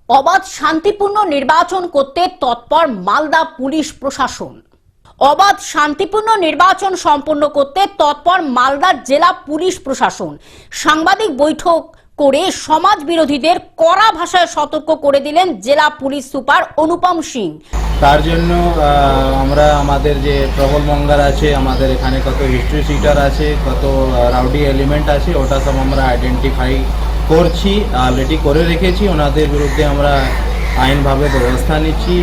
অবাধ শান্তিপূর্ণ নির্বাচন করতে তৎপর মালদা পুলিশ প্রশাসন। অবাধ শান্তিপূর্ণ নির্বাচন সম্পন্ন করতে তৎপর মালদার জেলা পুলিশ প্রশাসন সাংবাদিক বৈঠক করে সমাজ বিরোধীদের কড়া ভাষায় সতর্ক করে দিলেন জেলা পুলিশ সুপার অনুপম সিং। তার জন্য আমরা আমাদের যে প্রবল মঙ্গার আছে, আমাদের এখানে কত হিস্ট্রি সিটার আছে, কত রাউডি এলিমেন্ট আছে, ওটা সব আমরা আইডেন্টিফাই করছি, অলরেডি করে রেখেছি। ওনাদের বিরুদ্ধে আমরা আইনভাবে ব্যবস্থা নিচ্ছি,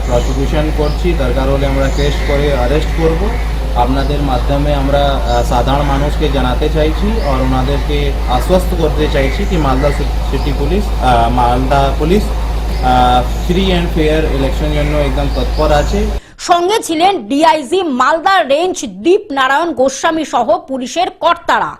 প্রসিকিউশন করছি, দরকার হলে আমরা কেস করে অ্যারেস্ট করব। আপনাদের মাধ্যমে আমরা সাধারণ মানুষকে জানাতে চাইছি আর ওনাদেরকে আশ্বস্ত করতে চাইছি কি Malda city police, Malda police free and fair election জন্য একদম তৎপর আছে। সঙ্গে ছিলেন ডিআইজি মালদা রেঞ্জ দীপ নারায়ণ গোস্বামী সহ পুলিশের কর্তারা।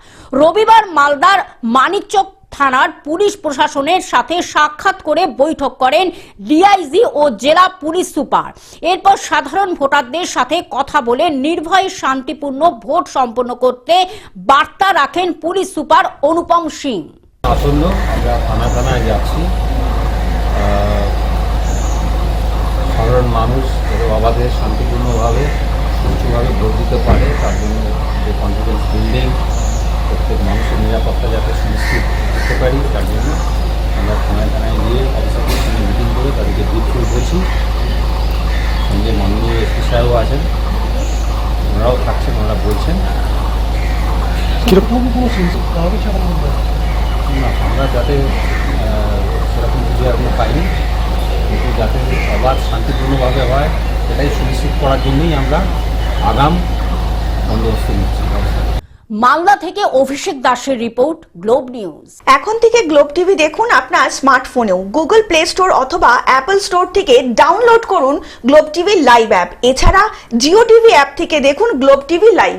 রবিবার মালদার মানিকচক থানার পুলিশ প্রশাসনের সাথে সাক্ষাৎ করে বৈঠক করেন ডিআইজি ও জেলা পুলিশ সুপার। এরপর সাধারণ ভোটারদের সাথে কথা বলে নির্ভয়ে শান্তিপূর্ণ ভোট সম্পন্ন করতে বার্তা রাখেন পুলিশ সুপার অনুপম সিং। আসন্ন আমরা থানায় যাচ্ছি, সাধারণ মানুষ অবাধে শান্তিপূর্ণভাবে সুষ্ঠুভাবে ভোট দিতে পারে তার জন্য যে কনফিডেন্স বিল্ডিং, প্রত্যেক মানুষের নিরাপত্তা যাতে সুনিশ্চিত করতে পারি তার জন্য আমরা থানায় গিয়ে অফিসারদের সঙ্গে মিটিং করে তাদেরকে ব্রিফ করেছি। সঙ্গে মাননীয় এসপি সাহেবও আছেন, ওনারাও থাকছেন, ওনারা বলছেন কীরকম কোনো না আমরা যাতে সেরকম বুঝে এখনো পাইনি, কিন্তু যাতে অবাধ শান্তিপূর্ণভাবে হয় এটাই সুনিশ্চিত করার জন্যই আমরা আগাম বন্দোবস্ত নিচ্ছি। মালদা থেকে অভিষেক দাসের রিপোর্ট, গ্লোব নিউজ। এখন থেকে গ্লোব টিভি দেখুন আপনার স্মার্টফোনেও। গুগল প্লে স্টোর অথবা অ্যাপল স্টোর থেকে ডাউনলোড করুন গ্লোব টিভি লাইভ অ্যাপ। এছাড়া জিও টিভি অ্যাপ থেকে দেখুন গ্লোব টিভি লাইভ।